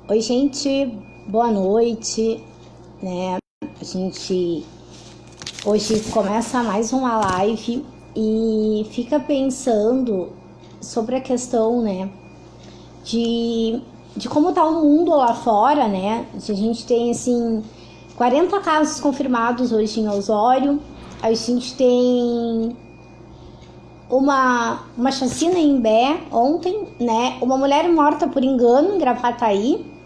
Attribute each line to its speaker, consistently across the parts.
Speaker 1: Oi, gente, boa noite, né? A gente hoje começa mais uma live e fica pensando sobre a questão, né, de como tá o mundo lá fora, né? A gente tem, assim, 40 casos confirmados hoje em Osório, a gente tem uma chacina em Imbé ontem, né? Uma mulher morta por engano em Gravataí,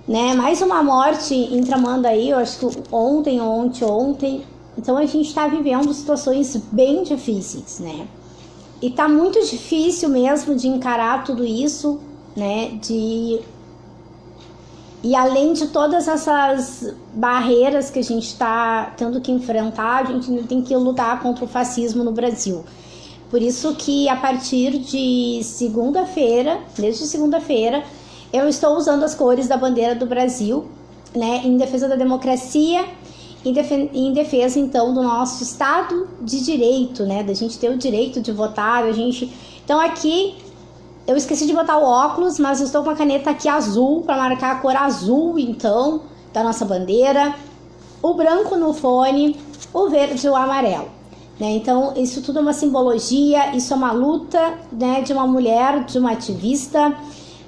Speaker 1: né? Mais uma morte em Tramandaí, eu acho que ontem. Então a gente tá vivendo situações bem difíceis, né? E tá muito difícil mesmo de encarar tudo isso, né? E além de todas essas barreiras que a gente tá tendo que enfrentar, a gente ainda tem que lutar contra o fascismo no Brasil. Por isso que a partir de segunda-feira, desde segunda-feira, eu estou usando as cores da bandeira do Brasil, né, em defesa da democracia, em defesa, então, do nosso Estado de Direito, né, da gente ter o direito de votar, Então aqui, eu esqueci de botar o óculos, mas eu estou com a caneta aqui azul, para marcar a cor azul, então, da nossa bandeira, o branco no fone, o verde e o amarelo. Né? Então, isso tudo é uma simbologia, isso é uma luta, né, de uma mulher, de uma ativista,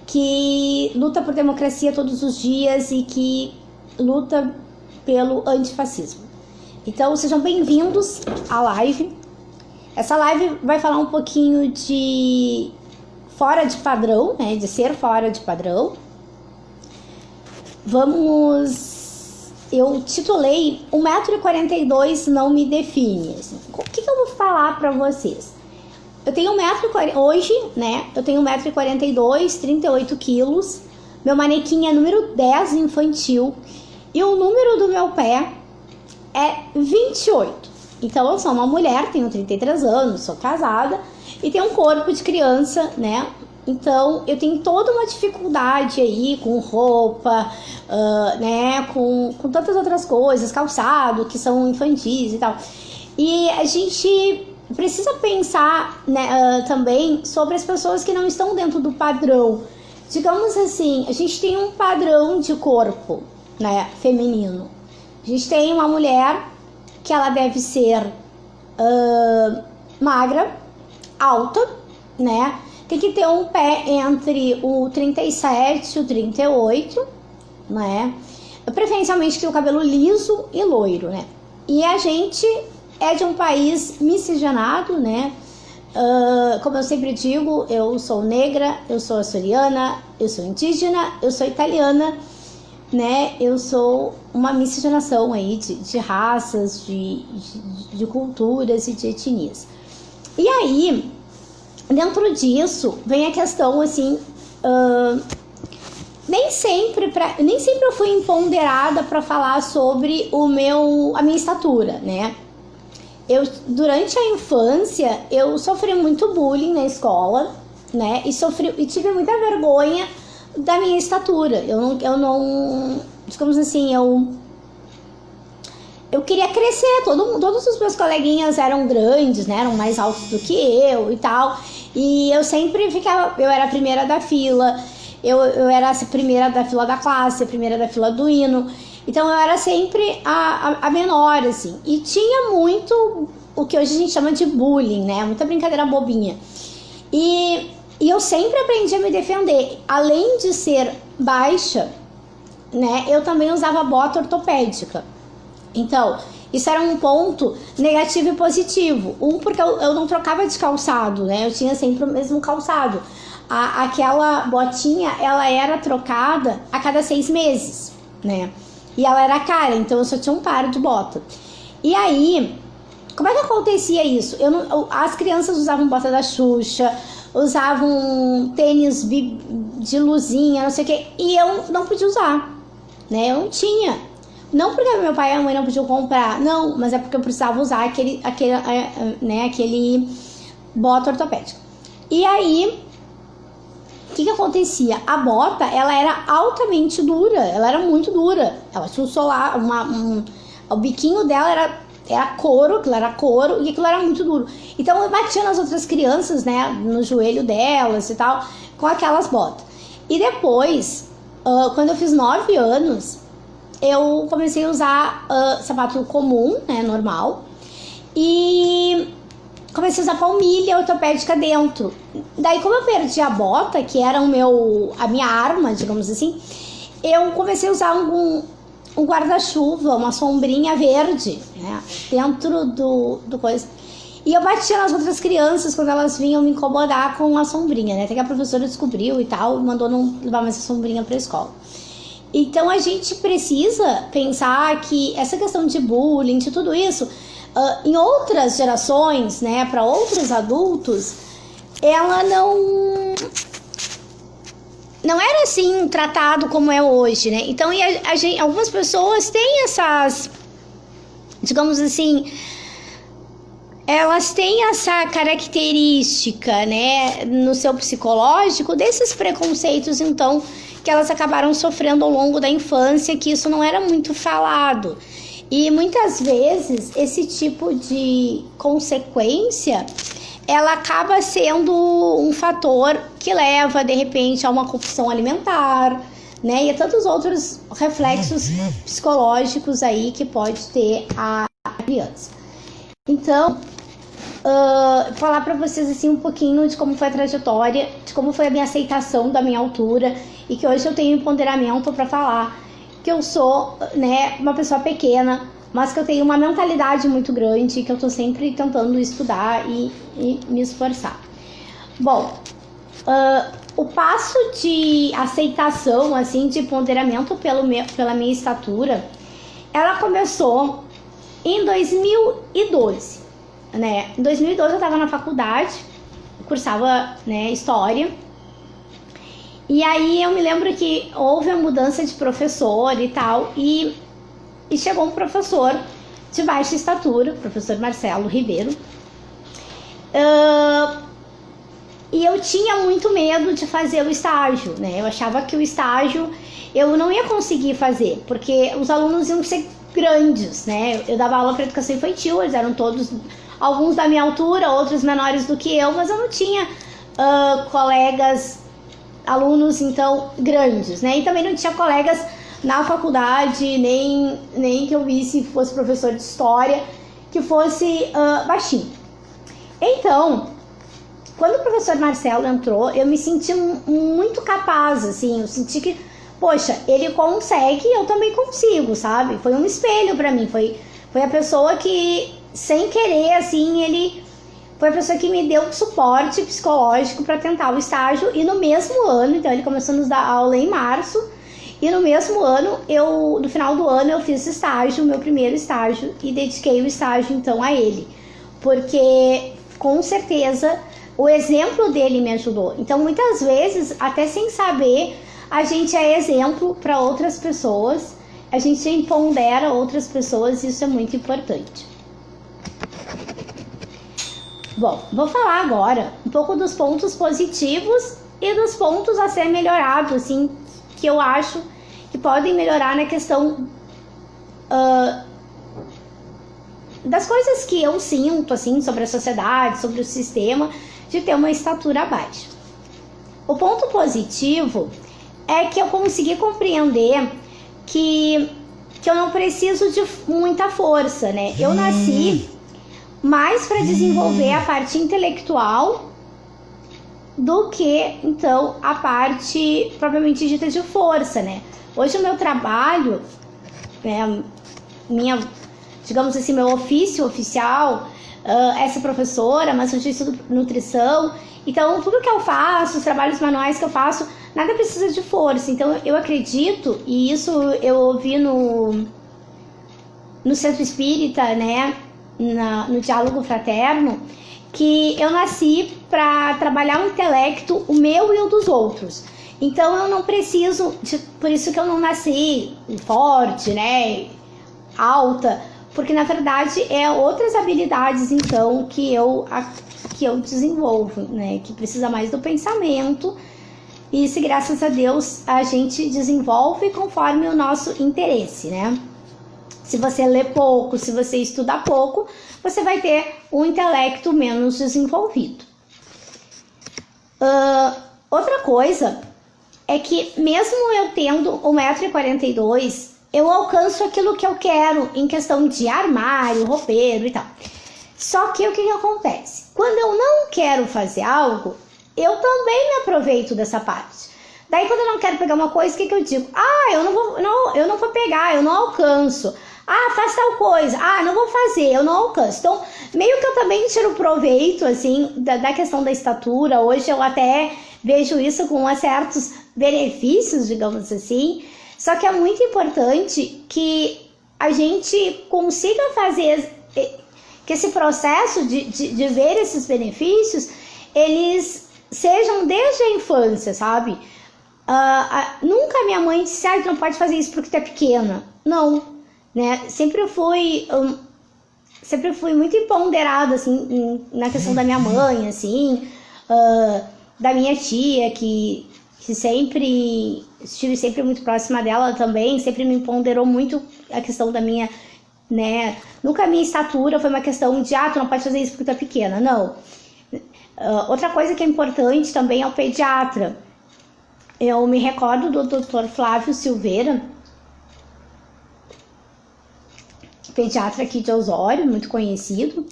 Speaker 1: que luta por democracia todos os dias e que luta pelo antifascismo. Então, sejam bem-vindos à live. Essa live vai falar um pouquinho de fora de padrão, né? De ser fora de padrão. Eu titulei 1,42 m não me define. Assim, o que eu vou falar pra vocês? Eu tenho 1,40 m hoje, né? Eu tenho 1,42 m, 38 quilos. Meu manequim é número 10 infantil. E o número do meu pé é 28. Então eu sou uma mulher, tenho 33 anos, sou casada e tenho um corpo de criança, né? Então eu tenho toda uma dificuldade aí com roupa, né? Com tantas outras coisas, calçado, que são infantis e tal. E a gente precisa pensar, né, também sobre as pessoas que não estão dentro do padrão. Digamos assim, a gente tem um padrão de corpo, né, feminino. A gente tem uma mulher que ela deve ser magra, alta, né? Tem que ter um pé entre o 37 e o 38, né? Preferencialmente que o cabelo liso e loiro, né? E a gente é de um país miscigenado, né? Como eu sempre digo, eu sou negra, eu sou açoriana, eu sou indígena, eu sou italiana, né? Eu sou uma miscigenação aí de raças, de culturas e de etnias. E aí, dentro disso, vem a questão, assim, nem sempre eu fui empoderada para falar sobre a minha estatura, né? Durante a infância, eu sofri muito bullying na escola, né? E tive muita vergonha da minha estatura. Eu não digamos assim, eu queria crescer. Todos os meus coleguinhas eram grandes, né? Eram mais altos do que eu e tal. E eu sempre eu era a primeira da fila, eu era a primeira da fila da classe, a primeira da fila do hino. Então eu era sempre a menor, assim. E tinha muito o que hoje a gente chama de bullying, né? Muita brincadeira bobinha. E eu sempre aprendi a me defender. Além de ser baixa, né? Eu também usava bota ortopédica. Então, isso era um ponto negativo e positivo. Porque eu não trocava de calçado, né? Eu tinha sempre o mesmo calçado. Aquela botinha, ela era trocada a cada 6 meses, né? E ela era cara, então eu só tinha um par de bota. E aí, como é que acontecia isso? As crianças usavam bota da Xuxa, usavam tênis de luzinha, não sei o que, e eu não podia usar, né? Eu não tinha. Não porque meu pai e a mãe não podiam comprar, não, mas é porque eu precisava usar aquele bota ortopédica. E aí, o que acontecia? A bota, ela era altamente dura, ela era muito dura. Ela tinha um solar, o biquinho dela era couro, e aquilo era muito duro. Então eu batia nas outras crianças, né, no joelho delas e tal, com aquelas botas. E depois quando eu fiz 9 anos, eu comecei a usar sapato comum, né, normal, e comecei a usar palmilha ortopédica dentro. Daí, como eu perdi a bota, que era a minha arma, digamos assim, eu comecei a usar um guarda-chuva, uma sombrinha verde, né, dentro do coisa. E eu batia nas outras crianças quando elas vinham me incomodar com a sombrinha, né? Até que a professora descobriu e tal, mandou não levar mais a sombrinha pra escola. Então a gente precisa pensar que essa questão de bullying, de tudo isso, em outras gerações, né, para outros adultos, ela não era assim tratado como é hoje, né? Então algumas pessoas têm essas, digamos assim, elas têm essa característica, né, no seu psicológico, desses preconceitos, então, que elas acabaram sofrendo ao longo da infância, que isso não era muito falado. E muitas vezes esse tipo de consequência, ela acaba sendo um fator que leva, de repente, a uma compulsão alimentar, né, e a tantos outros reflexos psicológicos aí que pode ter a criança. Então, falar pra vocês assim um pouquinho de como foi a trajetória, de como foi a minha aceitação da minha altura, e que hoje eu tenho empoderamento para falar que eu sou, né, uma pessoa pequena, mas que eu tenho uma mentalidade muito grande, que eu tô sempre tentando estudar e me esforçar. Bom, o passo de aceitação, assim, de empoderamento pela minha estatura, ela começou em 2012. Né? Em 2012 eu estava na faculdade, cursava, né, História, e aí eu me lembro que houve a mudança de professor e tal, e chegou um professor de baixa estatura, o professor Marcelo Ribeiro, e eu tinha muito medo de fazer o estágio, né? Eu achava que o estágio eu não ia conseguir fazer, porque os alunos iam ser grandes, né? Eu dava aula para educação infantil, eles eram todos, alguns da minha altura, outros menores do que eu, mas eu não tinha colegas, alunos, então, grandes, né? E também não tinha colegas na faculdade, nem que eu visse fosse professor de história, que fosse baixinho. Então, quando o professor Marcelo entrou, eu me senti muito capaz, assim, eu senti que, poxa, ele consegue, eu também consigo, sabe? Foi um espelho pra mim, foi a pessoa que, sem querer, assim, ele foi a pessoa que me deu suporte psicológico para tentar o estágio. E no mesmo ano, então ele começou a nos dar aula em março, e no mesmo ano, no final do ano, eu fiz estágio, meu primeiro estágio, e dediquei o estágio, então, a ele. Porque, com certeza, o exemplo dele me ajudou. Então, muitas vezes, até sem saber, a gente é exemplo para outras pessoas, a gente empodera outras pessoas, e isso é muito importante. Bom, vou falar agora um pouco dos pontos positivos e dos pontos a ser melhorados, assim, que eu acho que podem melhorar na questão das coisas que eu sinto, assim, sobre a sociedade, sobre o sistema, de ter uma estatura baixa. O ponto positivo é que eu consegui compreender que eu não preciso de muita força, né? Eu nasci mais para desenvolver a parte intelectual do que, então, a parte propriamente dita de força, né? Hoje o meu trabalho, digamos assim, meu ofício oficial é ser professora, mas eu estudo nutrição. Então, tudo que eu faço, os trabalhos manuais que eu faço, nada precisa de força. Então, eu acredito, e isso eu ouvi no Centro Espírita, né, no Diálogo Fraterno, que eu nasci para trabalhar o intelecto, o meu e o dos outros. Então, eu não preciso, por isso que eu não nasci forte, né, alta, porque na verdade é outras habilidades, então, que eu desenvolvo, né, que precisa mais do pensamento. E se, graças a Deus, a gente desenvolve conforme o nosso interesse, né? Se você lê pouco, se você estuda pouco, você vai ter um intelecto menos desenvolvido. Outra coisa é que mesmo eu tendo 1,42 m, eu alcanço aquilo que eu quero em questão de armário, roupeiro e tal. Só que o que acontece? Quando eu não quero fazer algo, eu também me aproveito dessa parte. Daí quando eu não quero pegar uma coisa, o que eu digo? Eu não vou pegar, eu não alcanço. Faz tal coisa. Não vou fazer, eu não alcanço. Então, meio que eu também tiro proveito, assim, da questão da estatura. Hoje eu até vejo isso com certos benefícios, digamos assim. Só que é muito importante que a gente consiga fazer que esse processo de ver esses benefícios, eles sejam desde a infância, sabe? Nunca minha mãe disse, tu não pode fazer isso porque tu é pequena. Não, né? Sempre fui muito empoderada, assim, na questão da minha mãe, assim, da minha tia, que estive sempre muito próxima dela também, sempre me ponderou muito a questão da minha, né? Nunca a minha estatura foi uma questão de, tu não pode fazer isso porque tu é pequena, não. Outra coisa que é importante também é o pediatra. Eu me recordo do Dr. Flávio Silveira, pediatra aqui de Osório, muito conhecido,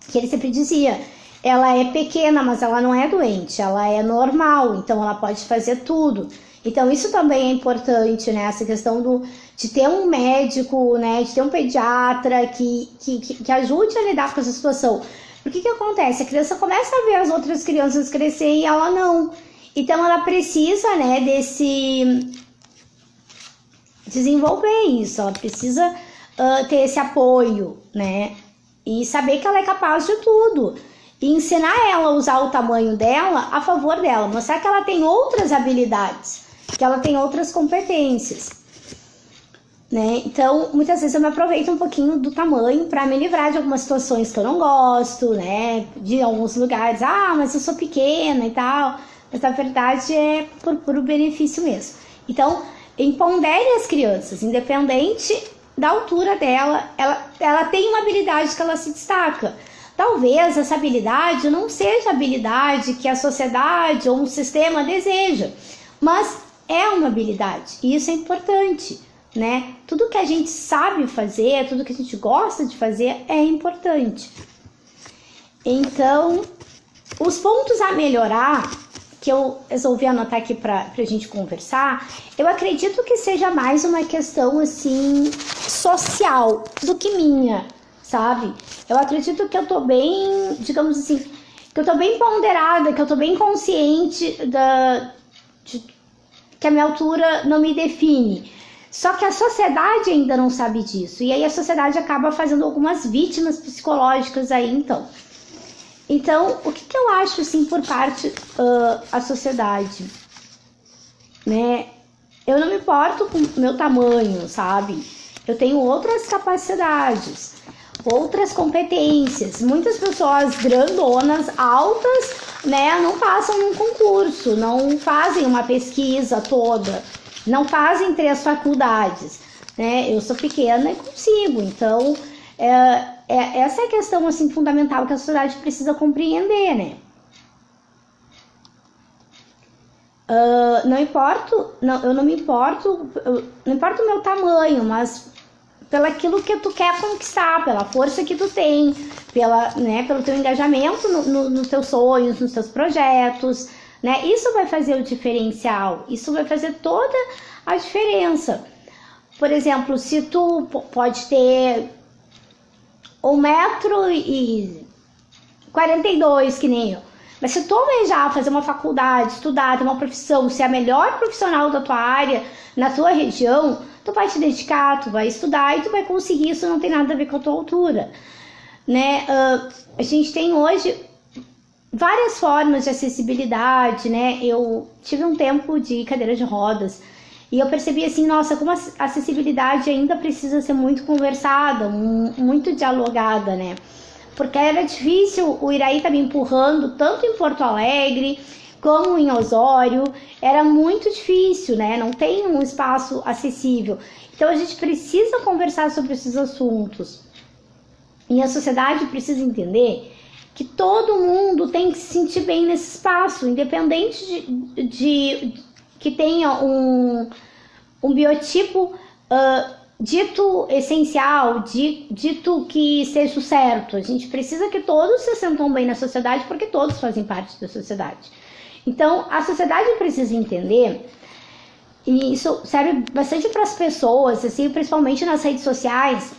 Speaker 1: que ele sempre dizia, ela é pequena, mas ela não é doente, ela é normal, então ela pode fazer tudo. Então isso também é importante, né? Essa questão de ter um médico, né? De ter um pediatra que ajude a lidar com essa situação. Porque que acontece? A criança começa a ver as outras crianças crescer e ela não. Então ela precisa, né, desenvolver isso, ela precisa ter esse apoio, né? E saber que ela é capaz de tudo. E ensinar ela a usar o tamanho dela a favor dela. Mostrar que ela tem outras habilidades, que ela tem outras competências, né? Então, muitas vezes eu me aproveito um pouquinho do tamanho para me livrar de algumas situações que eu não gosto, né? De alguns lugares, mas eu sou pequena e tal. Mas na verdade é por puro benefício mesmo. Então, empodere as crianças, independente da altura dela, ela tem uma habilidade que ela se destaca. Talvez essa habilidade não seja a habilidade que a sociedade ou um sistema deseja, mas é uma habilidade e isso é importante, né? Tudo que a gente sabe fazer, tudo que a gente gosta de fazer é importante. Então, os pontos a melhorar, que eu resolvi anotar aqui pra gente conversar, eu acredito que seja mais uma questão, assim, social do que minha, sabe? Eu acredito que eu tô bem, digamos assim, que eu tô bem ponderada, que eu tô bem consciente que a minha altura não me define. Só que a sociedade ainda não sabe disso. E aí a sociedade acaba fazendo algumas vítimas psicológicas aí, então. Então, o que eu acho, assim, por parte da sociedade, né? Eu não me importo com o meu tamanho, sabe? Eu tenho outras capacidades, outras competências. Muitas pessoas grandonas, altas, né, não passam num concurso, não fazem uma pesquisa toda, não fazem 3 faculdades, né? Eu sou pequena e consigo, então... essa é a questão, assim, fundamental que a sociedade precisa compreender, né? Eu não me importo, não importa o meu tamanho, mas pelo aquilo que tu quer conquistar, pela força que tu tem, pelo teu engajamento nos teus sonhos, nos teus projetos, né? Isso vai fazer o diferencial, isso vai fazer toda a diferença. Por exemplo, se tu pode ter 1,42 m, que nem eu. Mas se tu almejar fazer uma faculdade, estudar, ter uma profissão, ser a melhor profissional da tua área, na tua região, tu vai te dedicar, tu vai estudar e tu vai conseguir. Isso não tem nada a ver com a tua altura, né? A gente tem hoje várias formas de acessibilidade, né? Eu tive um tempo de cadeira de rodas e eu percebi assim, nossa, como a acessibilidade ainda precisa ser muito conversada, muito dialogada, né? Porque era difícil, o Iraí tá me empurrando tanto em Porto Alegre como em Osório, era muito difícil, né? Não tem um espaço acessível. Então a gente precisa conversar sobre esses assuntos. E a sociedade precisa entender que todo mundo tem que se sentir bem nesse espaço, independente que tenha um biotipo dito essencial, dito que seja o certo. A gente precisa que todos se sintam bem na sociedade, porque todos fazem parte da sociedade. Então, a sociedade precisa entender, e isso serve bastante para as pessoas, assim, principalmente nas redes sociais,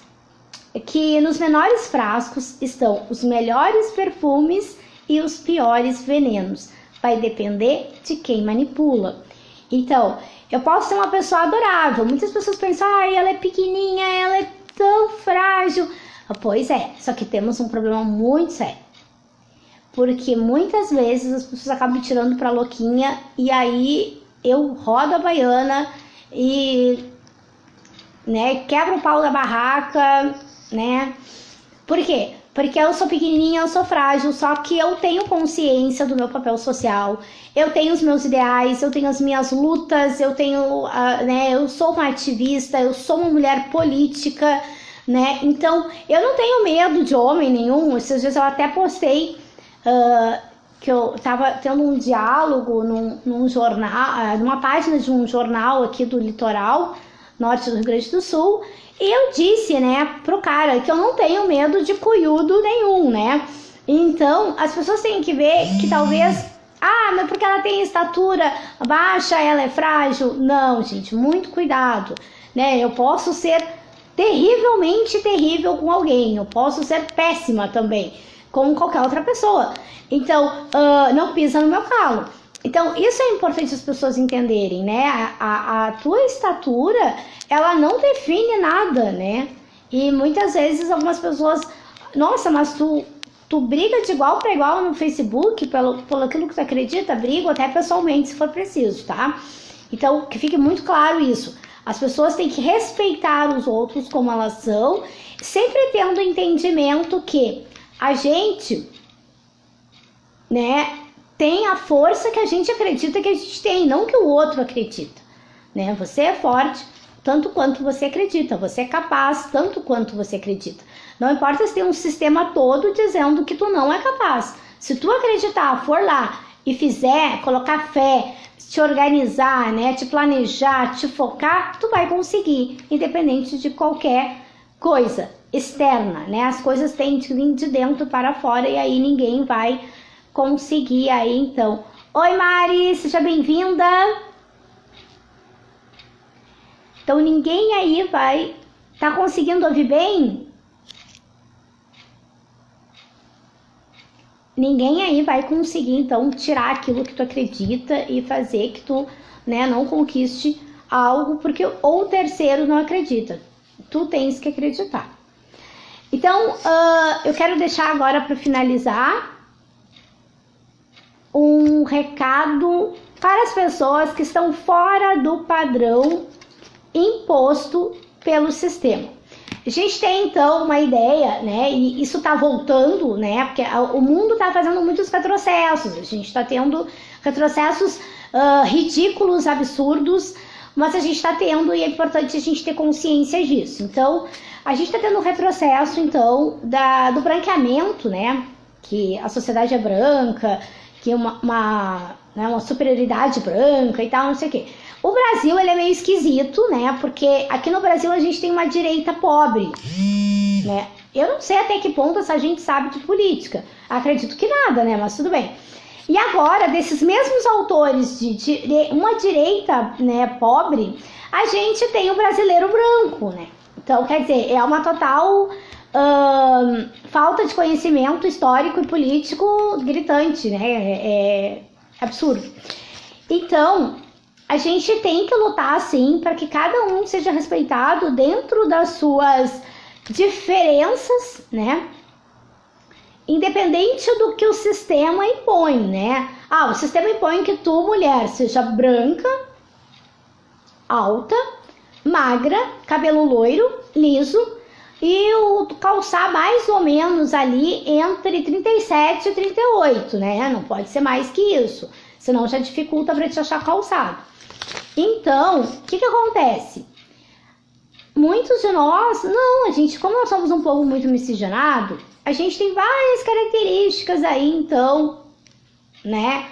Speaker 1: que nos menores frascos estão os melhores perfumes e os piores venenos. Vai depender de quem manipula. Então, eu posso ser uma pessoa adorável. Muitas pessoas pensam, ela é pequenininha, ela é tão frágil. Pois é, só que temos um problema muito sério. Porque muitas vezes as pessoas acabam tirando pra louquinha e aí eu rodo a baiana e, né, quebro o pau da barraca, né? Por quê? Porque eu sou pequenininha, eu sou frágil, só que eu tenho consciência do meu papel social, eu tenho os meus ideais, eu tenho as minhas lutas, eu tenho, né, eu sou uma ativista, eu sou uma mulher política, né? Então, eu não tenho medo de homem nenhum. Esses dias eu até postei que eu tava tendo um diálogo num jornal, numa página de um jornal aqui do litoral norte do Rio Grande do Sul, e eu disse, né, pro cara que eu não tenho medo de cuiudo nenhum, né? Então, as pessoas têm que ver que talvez, mas porque ela tem estatura baixa, ela é frágil. Não, gente, muito cuidado, né? Eu posso ser terrivelmente terrível com alguém, eu posso ser péssima também, como qualquer outra pessoa. Então, não pisa no meu calo. Então, isso é importante as pessoas entenderem, né? A tua estatura, ela não define nada, né? E muitas vezes algumas pessoas, nossa, mas tu briga de igual para igual no Facebook, pelo aquilo que tu acredita, briga até pessoalmente, se for preciso, tá? Então, que fique muito claro isso. As pessoas têm que respeitar os outros como elas são, sempre tendo entendimento que a gente, né, tem a força que a gente acredita que a gente tem, não que o outro acredita, né? Você é forte tanto quanto você acredita, você é capaz tanto quanto você acredita. Não importa se tem um sistema todo dizendo que tu não é capaz. Se tu acreditar, for lá e fizer, colocar fé, te organizar, né, te planejar, te focar, tu vai conseguir, independente de qualquer coisa externa, né? As coisas têm que vir de dentro para fora e aí ninguém vai conseguir aí, então. Oi, Mari, seja bem-vinda. Então, ninguém aí vai... Tá conseguindo ouvir bem? Ninguém aí vai conseguir, então, tirar aquilo que tu acredita e fazer que tu, né, não conquiste algo porque ou o terceiro não acredita. Tu tens que acreditar. Então, eu quero deixar agora para finalizar um recado para as pessoas que estão fora do padrão imposto pelo sistema. A gente tem então uma ideia, né, e isso está voltando, né, porque o mundo está fazendo muitos retrocessos, a gente está tendo retrocessos ridículos, absurdos, mas a gente está tendo e é importante a gente ter consciência disso. Então, a gente está tendo um retrocesso, então, do branqueamento, né, que a sociedade é branca, que uma superioridade branca e tal, não sei o quê. O Brasil, ele é meio esquisito, né? Porque aqui no Brasil a gente tem uma direita pobre, né? Eu não sei até que ponto essa gente sabe de política. Acredito que nada, né? Mas tudo bem. E agora, desses mesmos autores de uma direita, né, pobre, a gente tem o brasileiro branco, né? Então, quer dizer, é uma total falta de conhecimento histórico e político gritante, né? É absurdo. Então, a gente tem que lutar, assim, para que cada um seja respeitado dentro das suas diferenças, né? Independente do que o sistema impõe, né? O sistema impõe que tu, mulher, seja branca, alta, magra, cabelo loiro, liso, e o calçar mais ou menos ali entre 37 e 38, né? Não pode ser mais que isso, senão já dificulta para te achar calçado. Então, o que acontece? Muitos de nós, a gente, como nós somos um povo muito miscigenado, a gente tem várias características aí, então, né,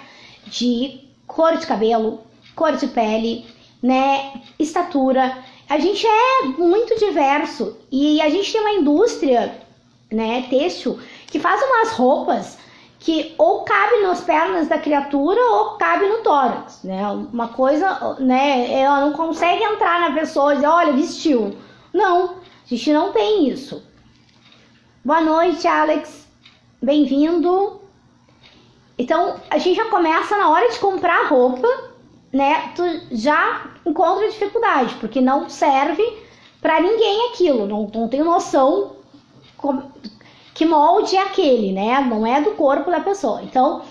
Speaker 1: de cor de cabelo, cor de pele, né, estatura. A gente é muito diverso e a gente tem uma indústria, né, têxtil, que faz umas roupas que ou cabe nas pernas da criatura ou cabe no tórax, né? Uma coisa, né, ela não consegue entrar na pessoa e dizer, olha, vestiu. Não, a gente não tem isso. Boa noite, Alex. Bem-vindo. Então, a gente já começa na hora de comprar roupa, né? Tu já encontra dificuldade, porque não serve pra ninguém aquilo. Não tenho noção que molde é aquele, né? Não é do corpo da pessoa. Então,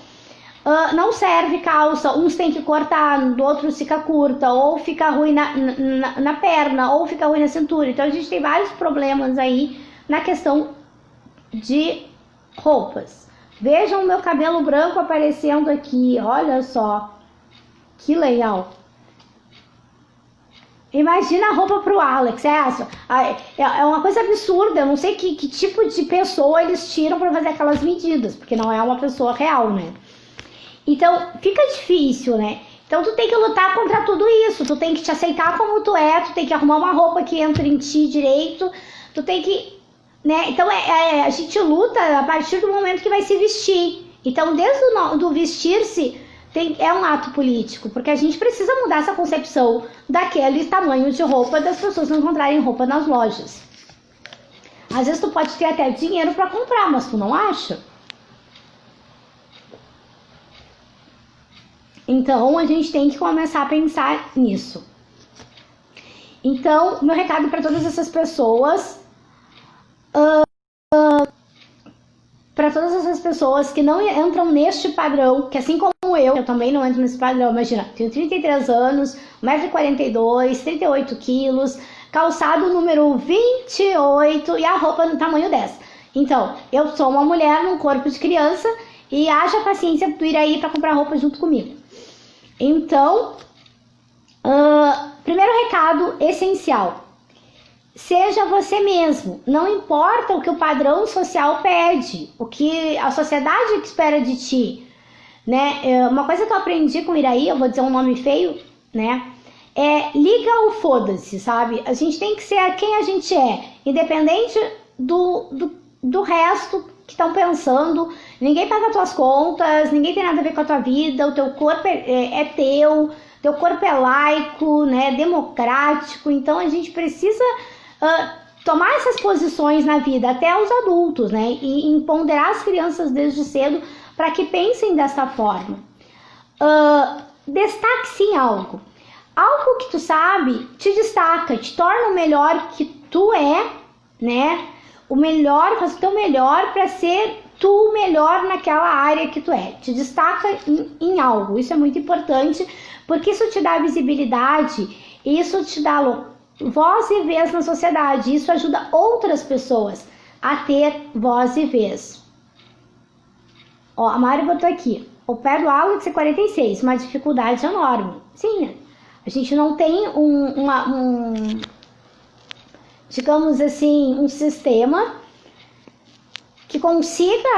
Speaker 1: não serve calça. Uns tem que cortar, do outro fica curta, ou fica ruim na perna, ou fica ruim na cintura. Então, a gente tem vários problemas aí na questão de roupas. Vejam o meu cabelo branco aparecendo aqui, olha só, que legal. Imagina a roupa pro Alex, é uma coisa absurda, eu não sei que tipo de pessoa eles tiram para fazer aquelas medidas, porque não é uma pessoa real, né? Então, fica difícil, né? Então, tu tem que lutar contra tudo isso, tu tem que te aceitar como tu é, tu tem que arrumar uma roupa que entre em ti direito, tu tem que... né? Então, a gente luta a partir do momento que vai se vestir. Então, desde o vestir-se, é um ato político, porque a gente precisa mudar essa concepção daquele tamanho de roupa das pessoas não encontrarem roupa nas lojas. Às vezes tu pode ter até dinheiro para comprar, mas tu não acha? Então, a gente tem que começar a pensar nisso. Então, meu recado para todas essas pessoas... para todas essas pessoas que não entram neste padrão, que assim como eu também não entro nesse padrão, imagina, tenho 33 anos, 1,42 m, 38 quilos, calçado número 28 e a roupa no tamanho 10. Então, eu sou uma mulher num corpo de criança e haja paciência tu ir aí para comprar roupa junto comigo. Então, primeiro recado essencial. Seja você mesmo, não importa o que o padrão social pede, o que a sociedade espera de ti, né? Uma coisa que eu aprendi com o Iraí, eu vou dizer um nome feio, né? Liga o foda-se, sabe? A gente tem que ser quem a gente é, independente do resto que estão pensando. Ninguém paga tuas contas, ninguém tem nada a ver com a tua vida, o teu corpo é teu corpo é laico, né? Democrático, então a gente precisa... tomar essas posições na vida, até os adultos, né? E empoderar as crianças desde cedo para que pensem dessa forma. Destaque-se em algo. Algo que tu sabe te destaca, te torna o melhor que tu é, né? O melhor, faz o teu melhor para ser tu o melhor naquela área que tu é. Te destaca em algo. Isso é muito importante, porque isso te dá visibilidade, isso te dá voz e vez na sociedade. Isso ajuda outras pessoas a ter voz e vez. Ó, a Mari botou aqui. O pé do Alex é 46, uma dificuldade enorme. Sim, a gente não tem digamos assim, um sistema que consiga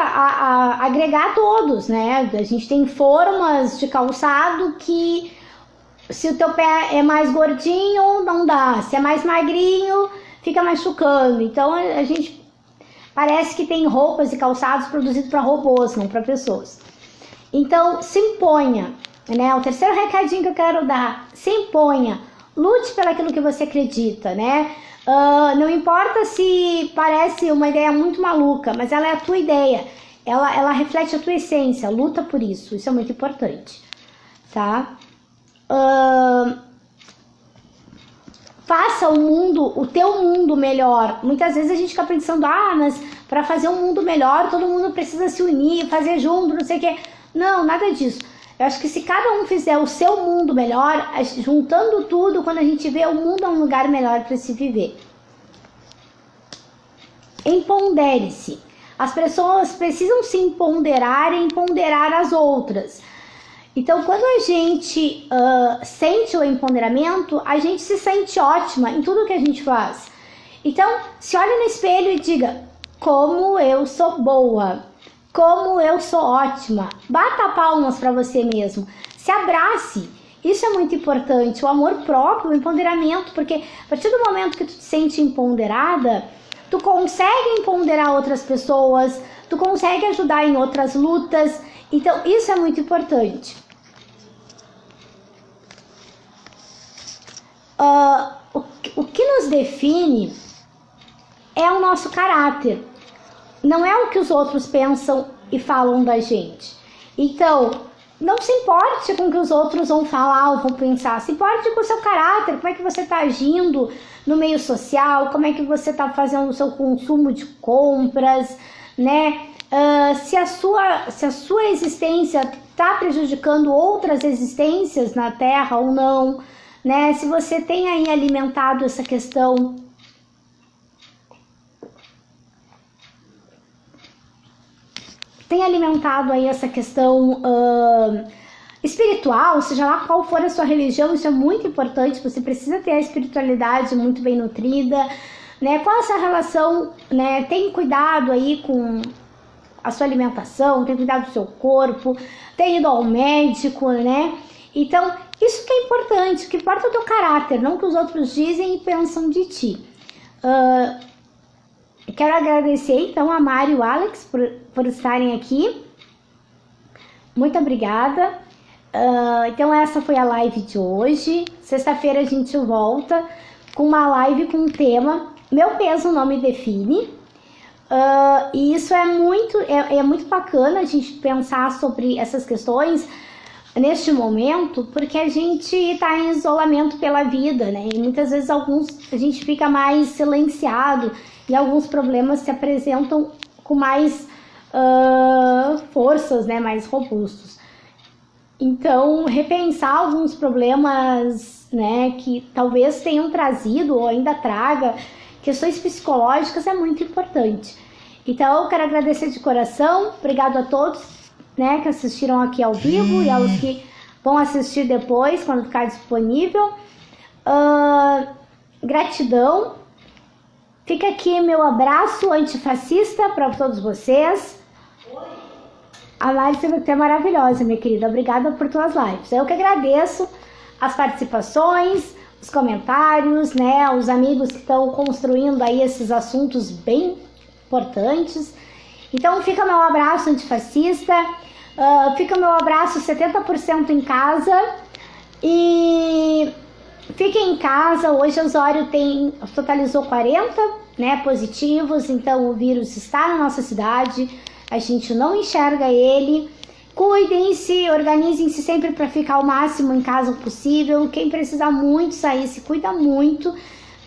Speaker 1: agregar todos, né? A gente tem formas de calçado que... se o teu pé é mais gordinho, não dá. Se é mais magrinho, fica machucando. Então, a gente parece que tem roupas e calçados produzidos para robôs, não para pessoas. Então, se imponha, né? O terceiro recadinho que eu quero dar, se imponha. Lute pelo aquilo que você acredita, né? Não importa se parece uma ideia muito maluca, mas ela é a tua ideia. Ela reflete a tua essência. Luta por isso. Isso é muito importante, tá? Faça o teu mundo melhor. Muitas vezes a gente fica pensando, mas para fazer um mundo melhor, todo mundo precisa se unir, fazer junto, não sei o que. Não, nada disso. Eu acho que se cada um fizer o seu mundo melhor, juntando tudo, quando a gente vê o mundo é um lugar melhor para se viver. Empodere-se. As pessoas precisam se empoderar e empoderar as outras. Então, quando a gente sente o empoderamento, a gente se sente ótima em tudo que a gente faz. Então, se olha no espelho e diga, como eu sou boa, como eu sou ótima. Bata palmas para você mesmo, se abrace Isso é muito importante, o amor próprio, o empoderamento, porque a partir do momento que tu te sente empoderada, tu consegue empoderar outras pessoas, tu consegue ajudar em outras lutas, então isso é muito importante. O que nos define é o nosso caráter, não é o que os outros pensam e falam da gente. Então, não se importe com o que os outros vão falar ou vão pensar, se importe com o seu caráter, como é que você está agindo no meio social, como é que você está fazendo o seu consumo de compras, né? Se a sua existência está prejudicando outras existências na Terra ou não, né? Se você tem aí alimentado essa questão espiritual, seja lá qual for a sua religião, isso é muito importante, você precisa ter a espiritualidade muito bem nutrida, né? Qual é essa relação, né? Tem cuidado aí com a sua alimentação, tem cuidado do seu corpo, tem ido ao médico, né? Então, isso que é importante, o que importa é o teu caráter, não o que os outros dizem e pensam de ti. Quero agradecer então a Mari e o Alex por estarem aqui. Muito obrigada. Então essa foi a live de hoje. Sexta-feira a gente volta com uma live com o tema Meu Peso Não Me Define. E isso é muito bacana a gente pensar sobre essas questões neste momento, porque a gente está em isolamento pela vida, né? E muitas vezes a gente fica mais silenciado e alguns problemas se apresentam com mais forças, né? Mais robustos. Então, repensar alguns problemas, né? Que talvez tenham trazido ou ainda traga questões psicológicas é muito importante. Então, eu quero agradecer de coração. Obrigado a todos, né, que assistiram aqui ao vivo e aos que vão assistir depois, quando ficar disponível. Gratidão. Fica aqui meu abraço antifascista para todos vocês. A live é maravilhosa, minha querida. Obrigada por tuas lives. Eu que agradeço as participações, os comentários, né, os amigos que estão construindo aí esses assuntos bem importantes. Então fica meu abraço antifascista, fica meu abraço 70% em casa e fiquem em casa. Hoje o Osório totalizou 40, né, positivos, então o vírus está na nossa cidade, a gente não enxerga ele. Cuidem-se, organizem-se sempre para ficar o máximo em casa possível. Quem precisar muito sair, se cuida muito.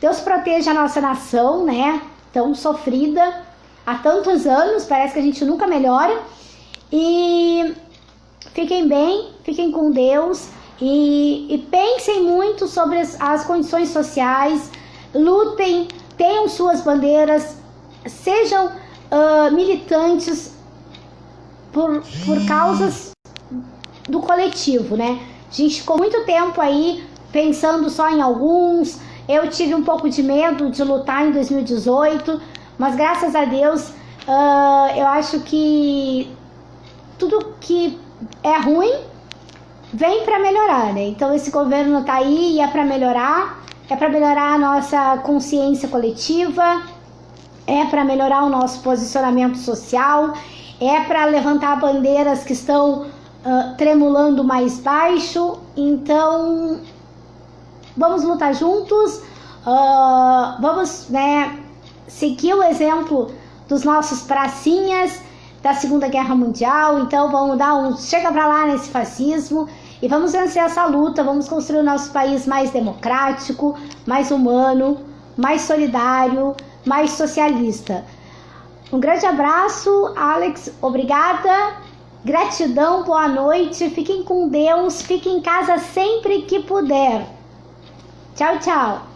Speaker 1: Deus proteja a nossa nação, né, tão sofrida há tantos anos, parece que a gente nunca melhora. E fiquem bem, fiquem com Deus e pensem muito sobre as condições sociais, lutem, tenham suas bandeiras, sejam militantes por causas do coletivo, né? A gente ficou muito tempo aí pensando só em alguns. Eu tive um pouco de medo de lutar em 2018, mas graças a Deus, eu acho que tudo que é ruim vem para melhorar, né? Então esse governo tá aí e é para melhorar a nossa consciência coletiva, é para melhorar o nosso posicionamento social, é para levantar bandeiras que estão tremulando mais baixo. Então vamos lutar juntos, vamos, né, seguir o exemplo dos nossos pracinhas da Segunda Guerra Mundial. Então vamos dar chega pra lá nesse fascismo e vamos vencer essa luta, vamos construir o nosso país mais democrático, mais humano, mais solidário, mais socialista. Um grande abraço, Alex, obrigada, gratidão, boa noite, fiquem com Deus, fiquem em casa sempre que puder. Tchau, tchau.